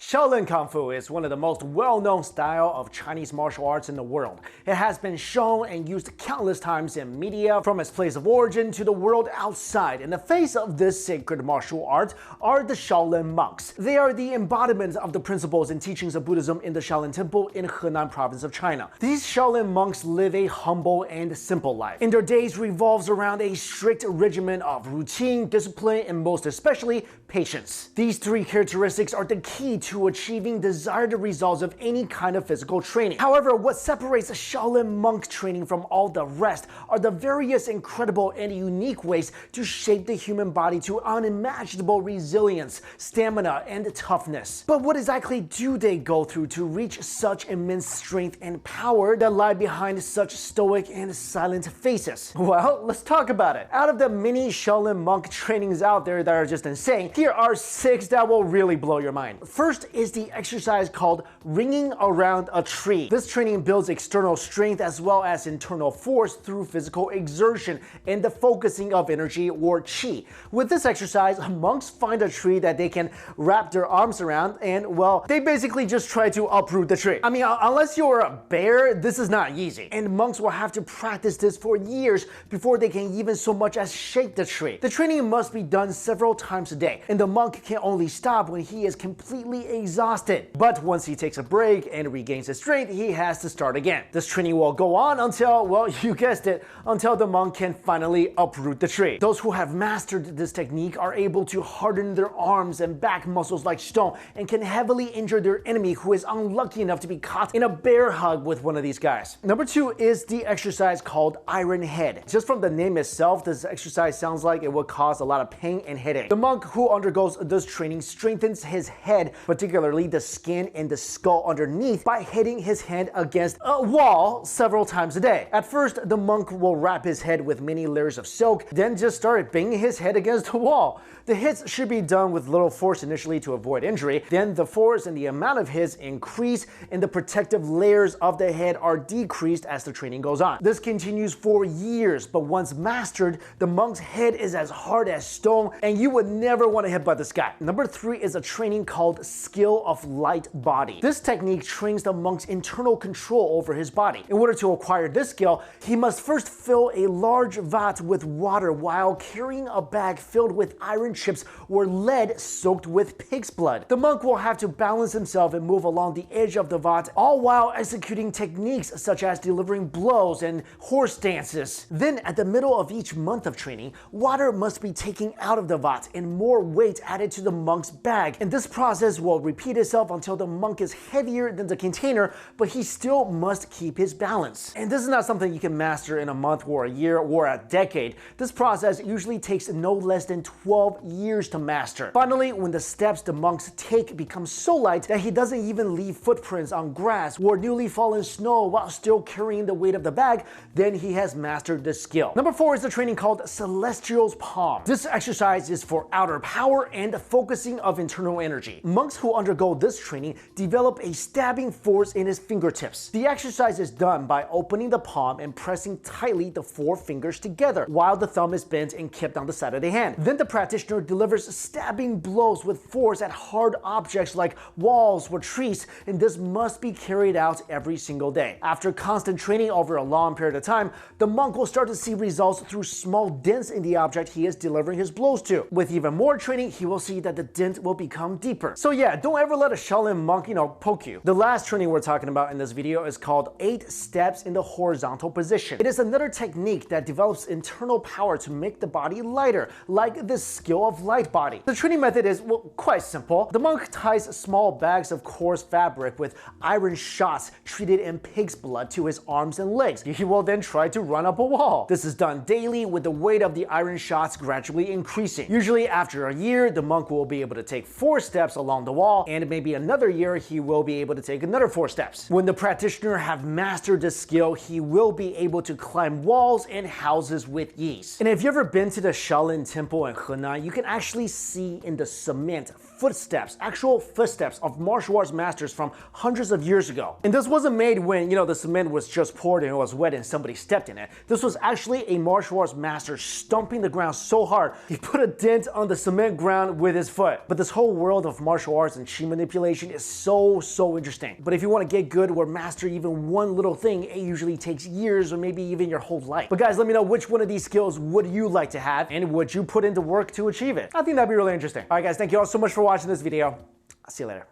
Shaolin Kung Fu is one of the most well-known style of Chinese martial arts in the world. It has been shown and used countless times in media, from its place of origin to the world outside. In the face of this sacred martial art are the Shaolin monks. They are the embodiment of the principles and teachings of Buddhism in the Shaolin Temple in Henan province of China. These Shaolin monks live a humble and simple life, and their days revolves around a strict regimen of routine, discipline, and most especially patience. These three characteristics are the key to achieving desired results of any kind of physical training. However, what separates Shaolin monk training from all the rest are the various incredible and unique ways to shape the human body to unimaginable resilience, stamina, and toughness. But what exactly do they go through to reach such immense strength and power that lie behind such stoic and silent faces? Well, let's talk about it. Out of the many Shaolin monk trainings out there that are just insane, here are 6 that will really blow your mind. First is the exercise called ringing around a tree. This training builds external strength as well as internal force through physical exertion and the focusing of energy or qi. With this exercise, monks find a tree that they can wrap their arms around and, well, they basically just try to uproot the tree. I mean, unless you're a bear, this is not easy. And monks will have to practice this for years before they can even so much as shake the tree. The training must be done several times a day, and the monk can only stop when he is completely exhausted. But once he takes a break and regains his strength, he has to start again. This training will go on until, well, you guessed it, until the monk can finally uproot the tree. Those who have mastered this technique are able to harden their arms and back muscles like stone and can heavily injure their enemy who is unlucky enough to be caught in a bear hug with one of these guys. Number 2 is the exercise called Iron Head. Just from the name itself, this exercise sounds like it would cause a lot of pain and headache. The monk who undergoes this training strengthens his head, particularly the skin and the skull underneath, by hitting his hand against a wall several times a day. At first, the monk will wrap his head with many layers of silk, then just start banging his head against the wall. The hits should be done with little force initially to avoid injury, then the force and the amount of hits increase and the protective layers of the head are decreased as the training goes on. This continues for years, but once mastered, the monk's head is as hard as stone and you would never want to hit by this guy. Number 3 is a training called Skill of Light Body. This technique trains the monk's internal control over his body. In order to acquire this skill, he must first fill a large vat with water while carrying a bag filled with iron chips or lead soaked with pig's blood. The monk will have to balance himself and move along the edge of the vat, all while executing techniques such as delivering blows and horse dances. Then at the middle of each month of training, water must be taken out of the vat and more weight added to the monk's bag. And this process will repeat itself until the monk is heavier than the container, but he still must keep his balance. And this is not something you can master in a month or a year or a decade. This process usually takes no less than 12 years to master. Finally, when the steps the monks take become so light that he doesn't even leave footprints on grass or newly fallen snow while still carrying the weight of the bag, then he has mastered the skill. Number 4 is the training called Celestial's Palm. This exercise is for outer power and focusing of internal energy. Monks who undergo this training develop a stabbing force in his fingertips. The exercise is done by opening the palm and pressing tightly the 4 fingers together while the thumb is bent and kept on the side of the hand. Then the practitioner delivers stabbing blows with force at hard objects like walls or trees, and this must be carried out every single day. After constant training over a long period of time, the monk will start to see results through small dents in the object he is delivering his blows to. With even more training, he will see that the dent will become deeper. So yeah, don't ever let a Shaolin monk, poke you. The last training we're talking about in this video is called 8 steps in the horizontal position. It is another technique that develops internal power to make the body lighter, like the Skill of Light Body. The training method is, well, quite simple. The monk ties small bags of coarse fabric with iron shots treated in pig's blood to his arms and legs. He will then try to run up a wall. This is done daily with the weight of the iron shots gradually increasing. Usually after a year, the monk will be able to take 4 steps along the wall, and maybe another year he will be able to take another 4 steps. When the practitioner have mastered this skill, he will be able to climb walls and houses with ease. And if you've ever been to the Shaolin Temple in Henan, you can actually see in the cement footsteps, actual footsteps of martial arts masters from hundreds of years ago. And this wasn't made when, the cement was just poured and it was wet and somebody stepped in it. This was actually a martial arts master stomping the ground so hard, he put a dent on the cement ground with his foot. But this whole world of martial arts and chi manipulation is so interesting. But if you want to get good or master even one little thing, it usually takes years or maybe even your whole life. But guys, let me know which one of these skills would you like to have and would you put into work to achieve it? I think that'd be really interesting. All right, guys, thank you all so much for watching this video. I'll see you later.